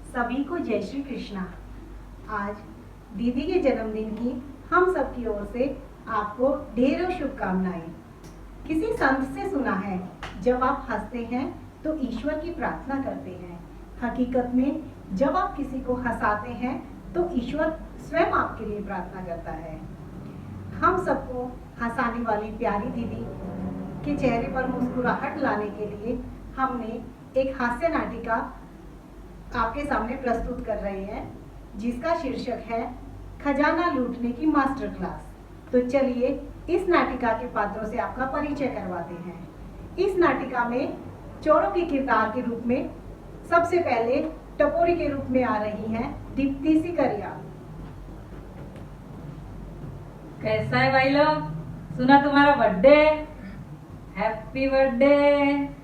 सभी को जय श्री कृष्णा। आज दीदी के जन्मदिन की हम सब की ओर से आपको ढेरों शुभकामनाएं। किसी संत से सुना है, जब आप हंसते हैं तो ईश्वर की प्रार्थना करते हैं। हकीकत में जब आप किसी को हंसाते हैं तो ईश्वर स्वयं आपके लिए प्रार्थना करता है। हम सबको हंसाने वाली प्यारी दीदी के चेहरे पर मुस्कुराहट लाने के लिए हमने एक हास्य नाटिका आपके सामने प्रस्तुत कर रहे हैं, जिसका शीर्षक है खजाना लूटने की मास्टर क्लास। तो चलिए इस नाटिका के पात्रों से आपका परिचय करवाते हैं। इस नाटिका में चोरों के किरदार के रूप में सबसे पहले टपोरी के रूप में आ रही हैं दीप्ति सिकरिया। कैसा है भाई लोग? सुना तुम्हारा बर्थडे, हैप्पी बर्थडे।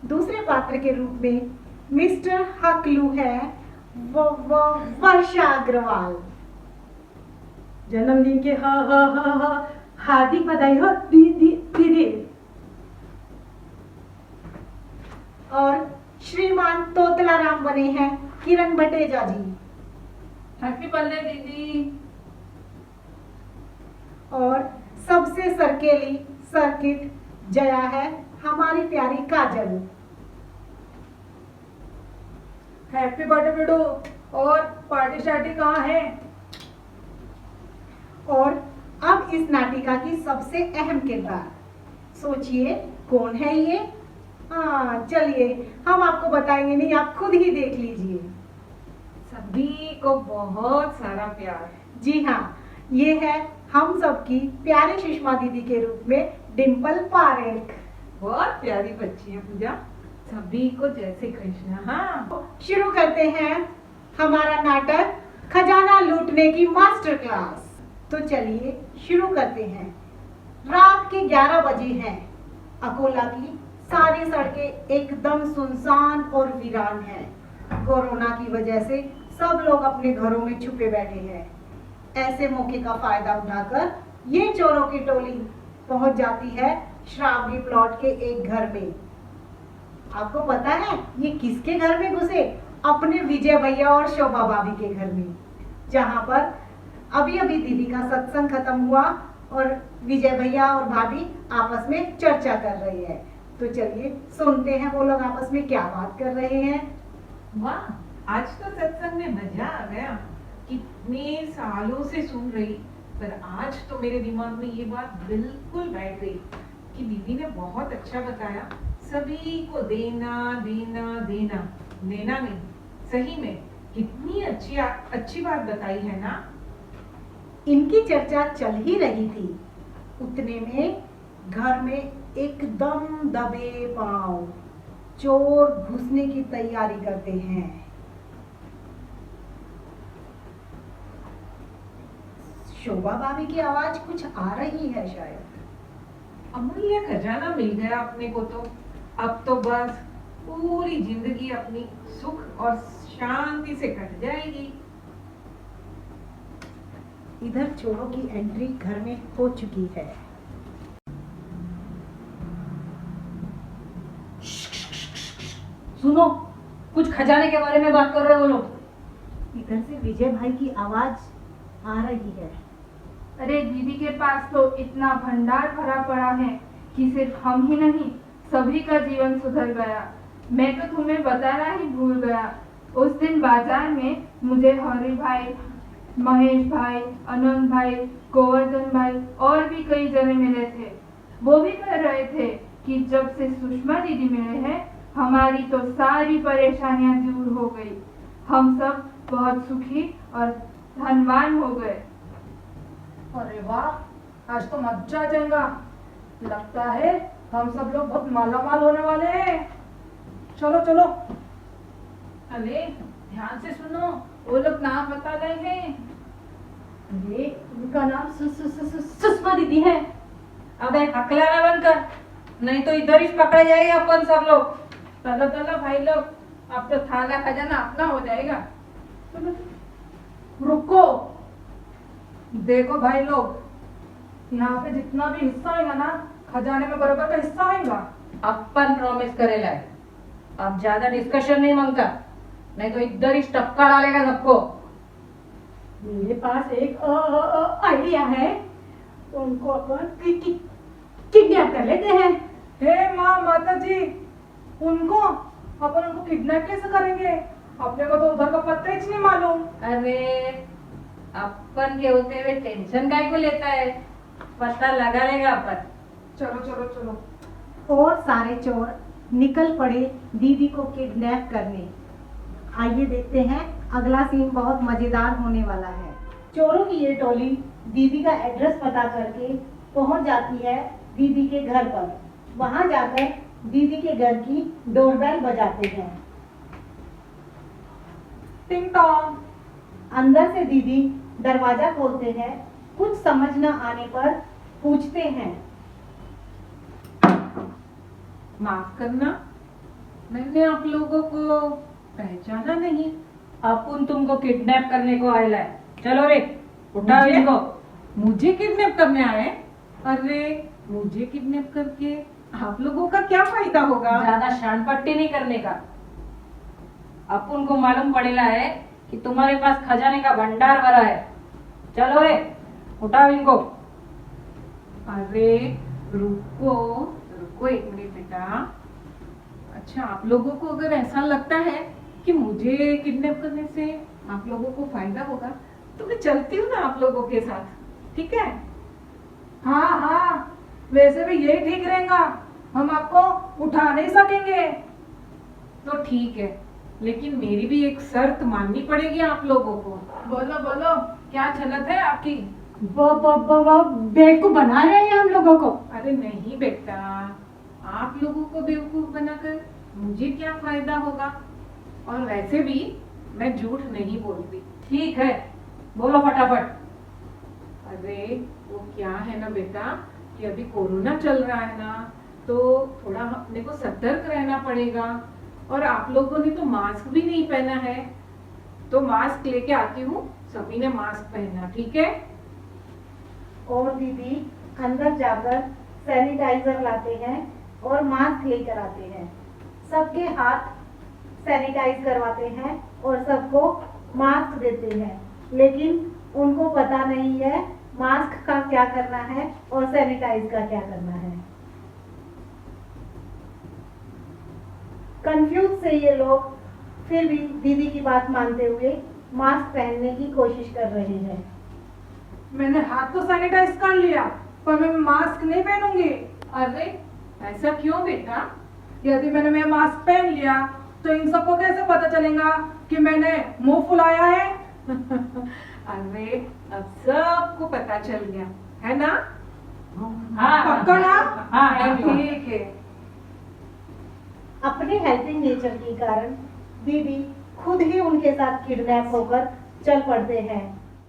दूसरे पात्र के रूप में मिस्टर हकलू है वर्षा अग्रवाल। जन्मदिन के हार्दिक बधाई हो दीदी। और श्रीमान तोतला राम बने हैं किरण भटेजा जी। हैप्पी बर्थडे दीदी। और सबसे सरकेली सर्किट जया है हमारी प्यारी काजल। हैप्पी बर्थडे बेटू। और पार्टी शार्टी कहाँ है? और अब इस नाटिका की सबसे अहम किरदार, सोचिए कौन है ये? चलिए हम आपको बताएंगे नहीं, आप खुद ही देख लीजिए। सभी को बहुत सारा प्यार। जी हाँ, ये है हम सबकी प्यारी सुषमा दीदी के रूप में डिम्पल पारेख। बहुत प्यारी बच्ची है पूजा। सभी को जय श्री कृष्ण। हाँ, शुरू करते हैं हमारा नाटक खजाना लूटने की मास्टर क्लास। तो चलिए शुरू करते हैं। रात के 11 बजे हैं। अकोला की सारी सड़कें एकदम सुनसान और वीरान हैं। कोरोना की वजह से सब लोग अपने घरों में छुपे बैठे हैं। ऐसे मौके का फायदा उठाकर ये चोरों की टोली पहुंच जाती है श्रावणी प्लॉट के एक घर में। आपको पता है ये किसके घर में घुसे? अपने विजय भैया और शोभा भाभी के घर में, जहां पर अभी अभी दीदी का सत्संग खत्म हुआ और विजय भैया और भाभी आपस में चर्चा कर रही है। तो चलिए सुनते हैं वो लोग आपस में क्या बात कर रहे हैं। वाह, आज तो सत्संग में मजा आ गया। कितने सालों से सुन रही, पर आज तो मेरे दिमाग में ये बात बिल्कुल बैठ गई कि दीदी ने बहुत अच्छा बताया। सभी को देना देना देना, लेना नहीं। सही में कितनी अच्छी बात बताई है ना। इनकी चर्चा चल ही रही थी, उतने में घर में एकदम दबे पांव चोर घुसने की तैयारी करते हैं। शोभा भाभी की आवाज कुछ आ रही है शायद। अमूल्य खजाना मिल गया अपने को तो अब तो बस पूरी जिंदगी अपनी सुख और शांति से कट जाएगी। इधर चोरों की एंट्री घर में हो चुकी है। सुनो, कुछ खजाने के बारे में बात कर रहे हो लोग। इधर से विजय भाई की आवाज आ रही है। अरे दीदी के पास तो इतना भंडार भरा पड़ा है कि सिर्फ हम ही नहीं, सभी का जीवन सुधर गया। मैं तो तुम्हें बताना ही भूल गया। उस दिन बाजार में मुझे हरि भाई, महेश भाई, अनंत भाई, गोवर्धन भाई और भी कई जने मिले थे। वो भी कह रहे थे कि जब से सुषमा दीदी मिले हैं, हमारी तो सारी परेशानियां दूर हो गई। हम सब बहुत सुखी और धनवान हो गए। अरे वाह, आज तो मजा आ जाएगा। लगता है हम सब लोग बहुत मालामाल होने वाले हैं। चलो चलो। अरे ध्यान से सुनो, वो लोग नाम बता रहे हैं। अरे उनका नाम सुषमा दीदी है। अबे हकलाना बंद कर, नहीं तो इधर ही पकड़े जाएंगे अपन सब लोग। चलो चलो भाई लोग, अब तो थाला खजाना अपना हो जाएगा। रुको, देखो भाई लोग, यहाँ पे जितना भी हिस्सा होगा ना, खजाने में बराबर का हिस्सा होगा। अपन प्रॉमिस करेला है। अब ज्यादा डिस्कशन नहीं मांगता, नहीं तो इधर ही टपका डालेगा सबको। मेरे पास एक आइडिया है, उनको अपन किडनैप कर लेते हैं। हे माँ माता जी, उनको अपन उनको किडनैप कैसे करेंगे? अपने को तो उधर का पता ही नहीं मालूम। अरे अपन के होते हुए टेंशन काहे को लेता है, पता लगा लेगा अपन। चलो चलो चलो। और सारे चोर निकल पड़े दीदी को किडनैप करने। आइए देखते हैं, अगला सीन बहुत मजेदार होने वाला है। चोरों की ये टोली दीदी का एड्रेस पता करके पहुंच जाती है दीदी के घर पर। वहां जाकर दीदी के घर की डोरबेल बजाते हैं। टिंग टॉन्ग। अंदर से दीदी दरवाजा खोलते हैं। कुछ समझ न आने पर पूछते हैं, माफ करना, मैंने आप लोगों को पहचाना नहीं। अपन तुमको किडनैप करने को आया है। चलो रे, उठाओ इनको। मुझे किडनैप करने आए? अरे मुझे किडनैप करके आप लोगों का क्या फायदा होगा? ज्यादा शानपट्टी नहीं करने का। अपन को मालूम पड़ेला है कि तुम्हारे पास खजाने का भंडार भरा है। चलो रे, उठाओ इनको। अरे रुको रुको एक मिनट बेटा। अच्छा, आप लोगों को अगर ऐसा लगता है कि मुझे किडनैप करने से आप लोगों को फायदा होगा तो मैं चलती हूँ ना आप लोगों के साथ, ठीक है? हाँ हाँ, वैसे भी यही ठीक रहेगा, हम आपको उठा नहीं सकेंगे। तो ठीक है, लेकिन मेरी भी एक शर्त माननी पड़ेगी आप लोगों को। बोलो बोलो, क्या छलत है आपकी? वो बेवकूफ बना रहे हैं हम लोगों को। अरे नहीं बेटा, आप लोगों को बेवकूफ बनाकर मुझे क्या फायदा होगा? और वैसे भी मैं झूठ नहीं बोलती। ठीक है, बोलो फटाफट। अरे वो क्या है ना बेटा कि अभी कोरोना चल रहा है ना, तो थोड़ा अपने को सतर्क रहना पड़ेगा। और आप लोगों ने तो मास्क भी नहीं पहना है, तो मास्क लेके आती हूँ, सभी ने मास्क पहनना, ठीक है? और दीदी अंदर जाकर सैनिटाइजर लाते हैं और मास्क लेकर आते हैं। सबके हाथ सैनिटाइज करवाते हैं और सबको मास्क देते हैं, लेकिन उनको पता नहीं है मास्क का क्या करना है और सैनिटाइज का क्या करना है। कंफ्यूज से ये लोग फिर भी दीदी की बात मानते हुए मास्क पहनने की कोशिश कर रहे हैं। मैंने हाथ तो सैनिटाइज कर लिया, पर मैं मास्क नहीं पहनूंगी। अरे ऐसा क्यों बेटा? यदि मैं मास्क पहन लिया तो इन सबको कैसे पता चलेगा कि मैंने मुंह फुलाया है? अरे अब सबको पता चल गया है ना? हाँ पक्का ना? हाँ, ठीक है। अपने हेल्पिंग नेचर के कारण दीदी खुद ही उनके साथ किडनैप होकर चल पड़ते हैं।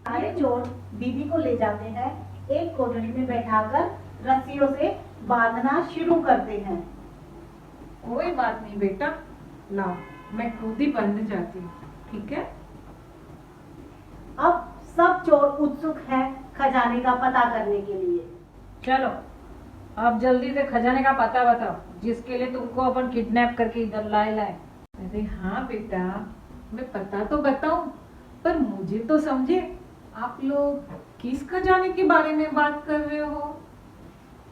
सारे चोर दीदी को ले जाते हैं, एक कोठरी में बैठाकर रस्सियों से बांधना शुरू करते हैं। कोई बात नहीं बेटा, लाओ मैं खुद ही बंद जाती हूँ, ठीक है? अब सब चोर उत्सुक हैं खजाने का पता करने के लिए। चलो अब जल्दी से खजाने का पता बताओ, जिसके लिए तुमको अपन किडनैप करके इधर लाए। अरे हाँ बेटा, मैं पता तो बताऊं, पर मुझे तो समझे आप लोग किस खजाने के बारे में बात कर रहे हो?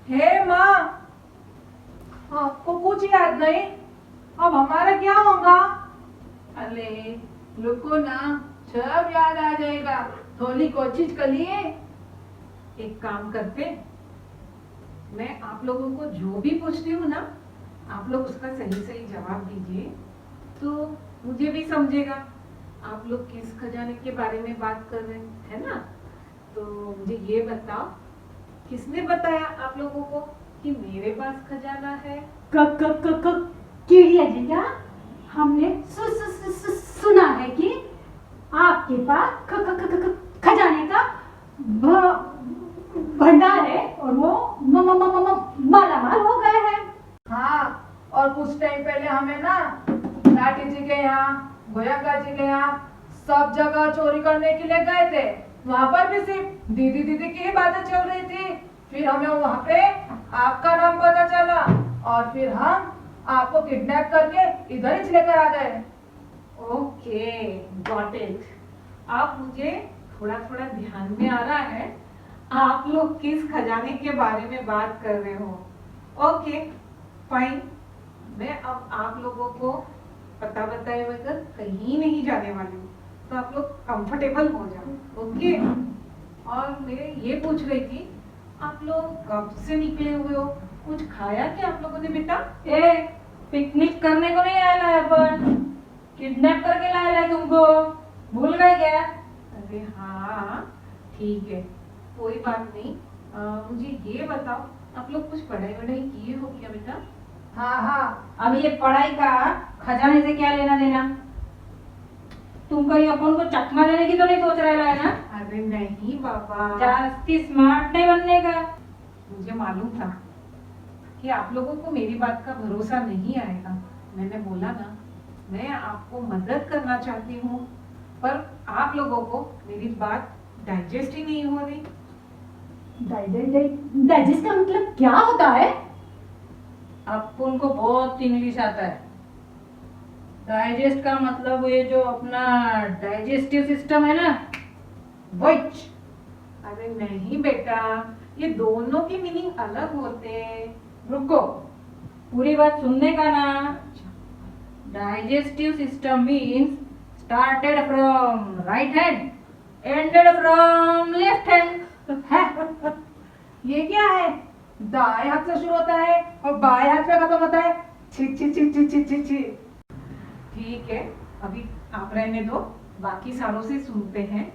हे माँ, आपको कुछ याद नहीं? अब हमारा क्या होगा? अरे रुको ना, सब याद आ जाएगा, थोड़ी कोशिश कर लिए। एक काम करते, मैं आप लोगों को जो भी पूछती हूँ ना, आप लोग उसका सही सही जवाब दीजिए, तो मुझे भी समझेगा आप लोग किस खजाने के बारे में बात कर रहे हैं, है ना? तो मुझे ये बताओ, किसने बताया आप लोगों को कि मेरे पास खजाना है? कीड़िया जीजा, हमने सुना है कि आपके पास खजाने का भंडार है और वो मालामाल हो गए हैं। हाँ, और कुछ टाइम पहले हमें ना लाठी जी के यहाँ, गोयंका जी के यहाँ सब जगह चोरी करने के लिए गए थे। वहाँ पर भी सिर्फ दीदी दीदी की ही बातें चल रही थी। फिर हमें वहाँ पे आपका नाम पता चला और फिर हम आपको किडनैप करके इधर ही लेकर आ गए। Okay, got it. अब मुझे थोड़ा थोड़ा ध्यान में आ रहा है आप लोग किस खजाने के बारे में बात कर रहे हो। ओके फाइन, मैं अब आप लोगों को पता बताए बगैर कहीं नहीं जाने वाली हूँ, तो आप लोग कंफर्टेबल हो जाओ। ओके, और मैं ये पूछ रही थी आप लोग कब से निकले हुए हो, कुछ खाया क्या आप लोगों ने बेटा? ए, पिकनिक करने को नहीं आया है अपन, किडनैप करके लाया है तुमको, भूल गए क्या? अरे हाँ ठीक है, कोई बात नहीं। मुझे ये बताओ आप लोग कुछ पढ़ाई वढ़ाई किए हो क्या बेटा? हाँ हाँ, अब ये पढ़ाई का खजाने से क्या लेना देना? तुम कहीं अपन को चकमा देने की तो नहीं सोच रहे है ना? अरे नहीं बाबा, जास्ती स्मार्ट नहीं बनने का। मुझे मालूम था कि आप लोगों को मेरी बात का भरोसा नहीं आएगा। मैंने बोला ना, मैं आपको मदद करना चाहती हूँ, पर आप लोगों को मेरी बात डाइजेस्ट ही नहीं हो रही। डाइजेस्ट का मतलब क्या होता है? अपन को बहुत इंग्लिश आता है। डाइजेस्ट का मतलब ये जो अपना डाइजेस्टिव सिस्टम है ना, वही। अरे नहीं बेटा, ये दोनों के मीनिंग अलग होते हैं। रुको, पूरी बात सुनने का ना। Digestive system means started from right hand, ended from left hand. ये क्या है? दाएं हाथ से शुरू होता है और बाएं हाथ पे खत्म होता है। छी छी छी छी छी छी छी। ठीक है, अभी आप रहने दो, बाकी सारों से सुनते हैं।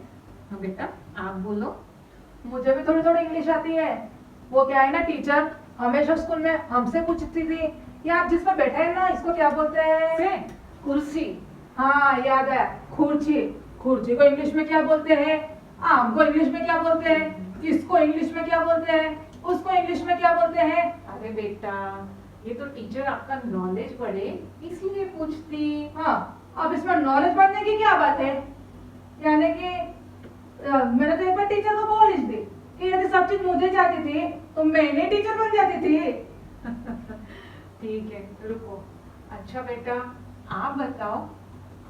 हाँ बेटा, आप बोलो। मुझे भी थोड़ी थोड़ी इंग्लिश आती है। वो क्या है ना, टीचर हमेशा स्कूल में हमसे पूछती थी, ये आप जिस पर बैठे हैं ना, इसको क्या बोलते हैं? से कुर्सी। हाँ याद है, खुर्ची। खुर्ची को इंग्लिश में क्या बोलते हैं? आम को इंग्लिश में क्या बोलते हैं? इसको इंग्लिश में क्या बोलते हैं? उसको इंग्लिश में क्या बोलते हैं? अरे बेटा, ये तो टीचर आपका नॉलेज बढ़े इसलिए पूछती। हाँ, अब इसमें नॉलेज बढ़ने की क्या बात है? यानी कि मैंने तो एक बार टीचर को बोल दी कि यदि सब चीज मुझे जाती थी तो मैंने टीचर बन जाती थी। ठीक है, रुको। अच्छा बेटा, आप बताओ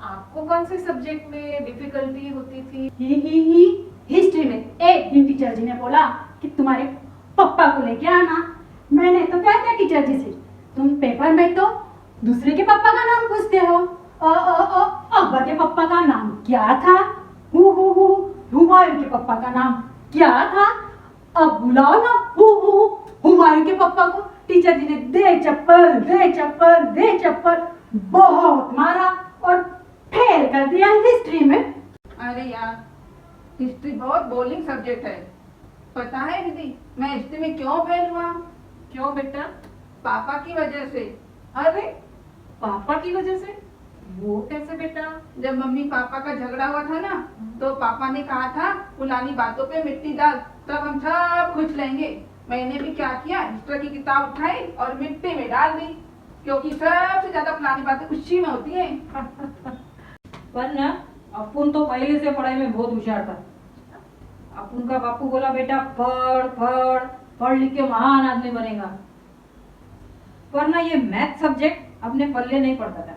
आपको कौन से सब्जेक्ट में डिफिकल्टी होती थी? ही हिस्ट्री में एक दिन टीचर जी ने बोला कि तुम्हारे पापा को लेके आना। मैंने तो कहा था टीचर जी से, तुम पेपर में तो दूसरे के पापा का नाम पूछते हो। अकबर के पापा का नाम क्या था? हुमायूं के पापा का नाम क्या था? अब बुलाओ ना हुमायूं के पापा को। टीचर जी ने दे चप्पल दे चप्पल दे चप्पल बहुत मारा और फेल कर दिया हिस्ट्री में। अरे यार, हिस्ट्री बहुत बोरिंग सब्जेक्ट है। पता है दीदी, मैं हिस्ट्री में क्यों फेल हुआ? क्यों बेटा? पापा की वजह से। अरे पापा की वजह से? वो कैसे बेटा? जब मम्मी पापा का झगड़ा हुआ था ना, तो पापा ने कहा था पुरानी बातों पे मिट्टी डाल, तब हम सब खुश लेंगे। मैंने भी क्या किया, हिस्ट्री की किताब उठाई और मिट्टी में डाल दी, क्योंकि सबसे ज्यादा पुरानी बातें उसी में होती हैं। पर ना अपुन तो पहले से पढ़ाई में बहुत होशियार था। अपुन का बापू बोला, बेटा पढ़ पढ़ पढ़ लिख के महान आदमी बनेगा। पर ना ये मैथ सब्जेक्ट अपने पल्ले नहीं पड़ता था।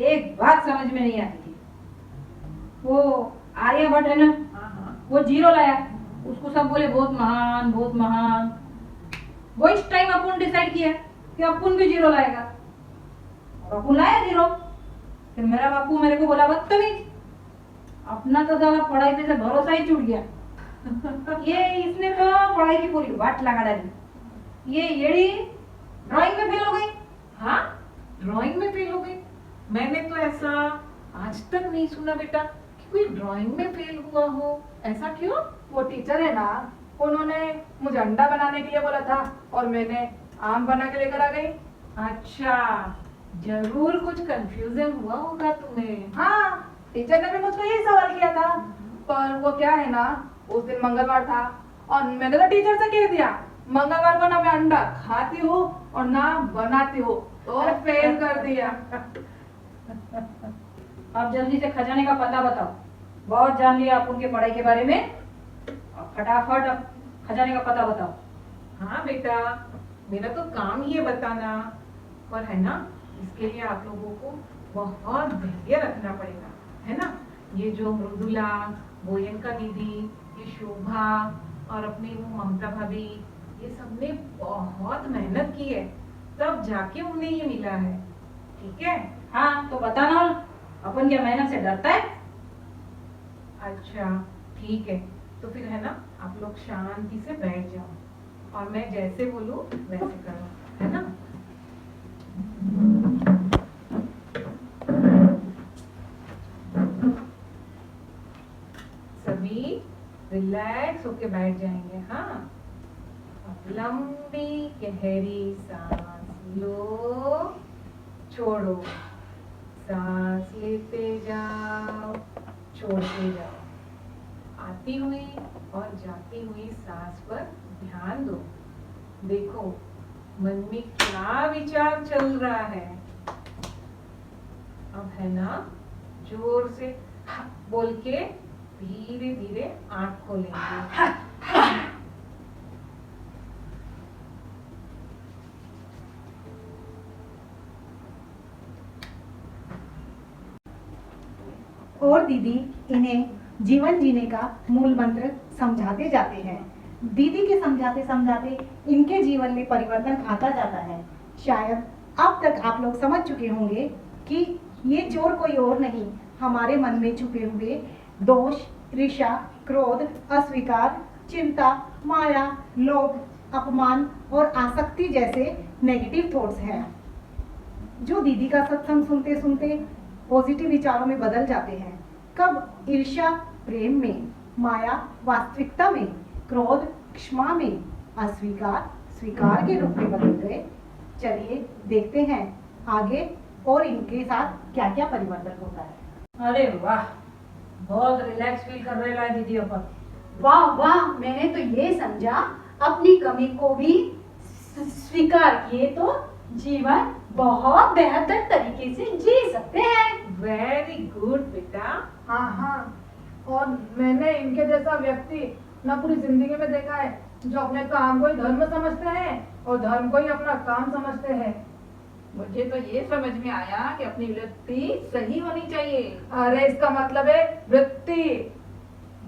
एक बात समझ में नहीं आती थी। वो आर्यभट्ट है ना, वो 0 लाया, उसको सब बोले बहुत महान बहुत महान। वो इस टाइम अपुन डिसाइड किया कि अपुन भी 0 लाएगा, और अपुन लाया 0। फिर मेरा बापू मेरे को बोला, बदतमीज, अपना तो साला पढ़ाई पे से भरोसा ही छूट गया। ये इसने तो पढ़ाई की पूरी वाट लगा डाली। ये येड़ी ड्राइंग में फेल हो गई। हाँ, ड्राइंग में फेल हो गई? मैंने तो ऐसा आज तक नहीं सुना बेटा कि कोई ड्राइंग में फेल हुआ हो। ऐसा क्यों? वो टीचर है ना, उन्होंने मुझे अंडा बनाने के लिए बोला था और मैंने आम बना के लेकर आ गई। अच्छा, जरूर कुछ कंफ्यूजन हुआ होगा तुम्हें। हाँ, टीचर ने भी मुझको यही सवाल किया था, पर वो क्या है ना, उस दिन मंगलवार था और मैंने तो टीचर से कह दिया, मंगलवार को ना मैं अंडा खाती हूँ और ना बनाती हूँ, तो फेल कर दिया। अब जल्दी से खजाने का पता बताओ। बहुत जान लिया आप उनके पढ़ाई के बारे में, अब फटाफट अब खजाने का पता बताओ। हाँ बेटा, मेरा तो काम ही है बताना। पर है ना, इसके लिए आप लोगों को बहुत धैर्य रखना पड़ेगा, है ना। ये जो मृदुला, गोयनका दीदी, ये शोभा और अपनी वो ममता भाभी, ये सबने बहुत मेहनत की है, तब जाके उन्हें ये मिला है, ठीक है। हाँ तो बता ना, अपन क्या मेहनत से डरता है? अच्छा ठीक है, तो फिर है ना, आप लोग शांति से बैठ जाओ और मैं जैसे बोलूं वैसे करो, है ना। सभी रिलैक्स होके बैठ जाएंगे। हाँ, अब लंबी गहरी सांस लो, छोड़ो, सांस लेते जाओ, छोड़ते जाओ। आती हुई और जाती हुई सांस पर ध्यान दो। देखो मन में क्या विचार चल रहा है। अब है ना, जोर से हा बोल के धीरे धीरे आंख खोलेंगे। और दीदी इन्हें जीवन जीने का मूल मंत्र समझाते जाते हैं। दीदी के समझाते समझाते इनके जीवन में परिवर्तन आता जाता है। शायद अब तक आप लोग समझ चुके होंगे कि ये चोर कोई और नहीं, हमारे मन में छुपे हुए दोष, ईर्ष्या, क्रोध, अस्वीकार, चिंता, माया, लोभ, अपमान और आसक्ति जैसे नेगेटिव थॉट्स हैं, जो दीदी का सत्संग सुनते सुनते पॉजिटिव विचारों में बदल जाते हैं। कब ईर्ष्या प्रेम में, माया वास्तविकता में, क्रोध क्षमा में, अस्वीकार स्वीकार के रूप में बदल गए। चलिए देखते हैं आगे और इनके साथ क्या क्या परिवर्तन होता है। अरे वाह, बहुत रिलैक्स फील कर रहे हैं दीदी अपन। वाह वाह, मैंने तो ये समझा अपनी कमी को भी स्वीकार किए तो जीवन बहुत बेहतर तरीके से जी सकते हैं। वेरी गुड बेटा। हाँ हाँ, और मैंने इनके जैसा व्यक्ति ना पूरी जिंदगी में देखा है जो अपने काम को ही धर्म समझते हैं और धर्म को ही अपना काम समझते हैं। मुझे तो ये समझ में आया कि अपनी वृत्ति सही होनी चाहिए। अरे इसका मतलब है वृत्ति।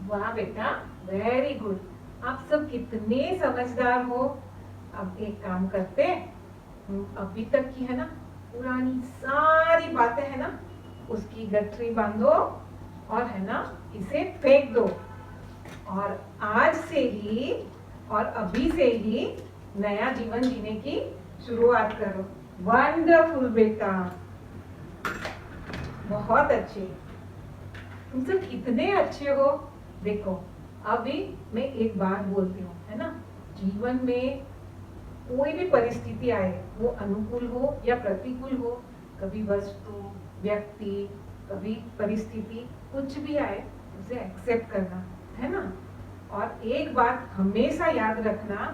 वाह बेटा, वेरी गुड। आप सब कितने समझदार हो। अब एक काम करते हैं, अभी तक की है ना पुरानी सारी बातें है ना, उसकी गठरी बांधो और है ना इसे फेंक दो, और आज से ही और अभी से ही नया जीवन जीने की शुरुआत करो। वंडरफुल बेटा, बहुत अच्छे, तुम सब कितने अच्छे हो। देखो अभी मैं एक बात बोलती हूँ, है ना, जीवन में कोई भी परिस्थिति आए, वो अनुकूल हो या प्रतिकूल हो, कभी वस्तु, व्यक्ति, कभी परिस्थिति, कुछ भी आए उसे एक्सेप्ट करना, है ना। और एक बात हमेशा याद रखना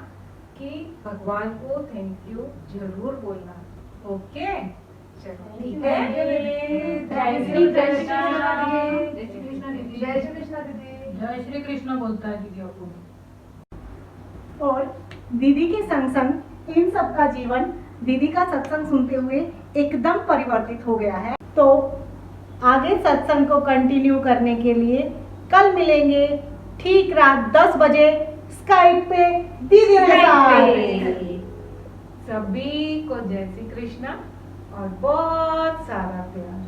कि भगवान को थैंक यू जरूर बोलना। ओके, चलो ठीक है। जय श्री कृष्ण दीदी। जय श्री कृष्ण दीदी। जय श्री कृष्ण बोलता है दीदी अपन। और दीदी के संग संग इन सब का जीवन दीदी का सत्संग सुनते हुए एकदम परिवर्तित हो गया है। तो आगे सत्संग को कंटिन्यू करने के लिए कल मिलेंगे ठीक रात 10 बजे स्काइप पे दीदी के साथ। सभी को जय श्री कृष्ण और बहुत सारा प्यार।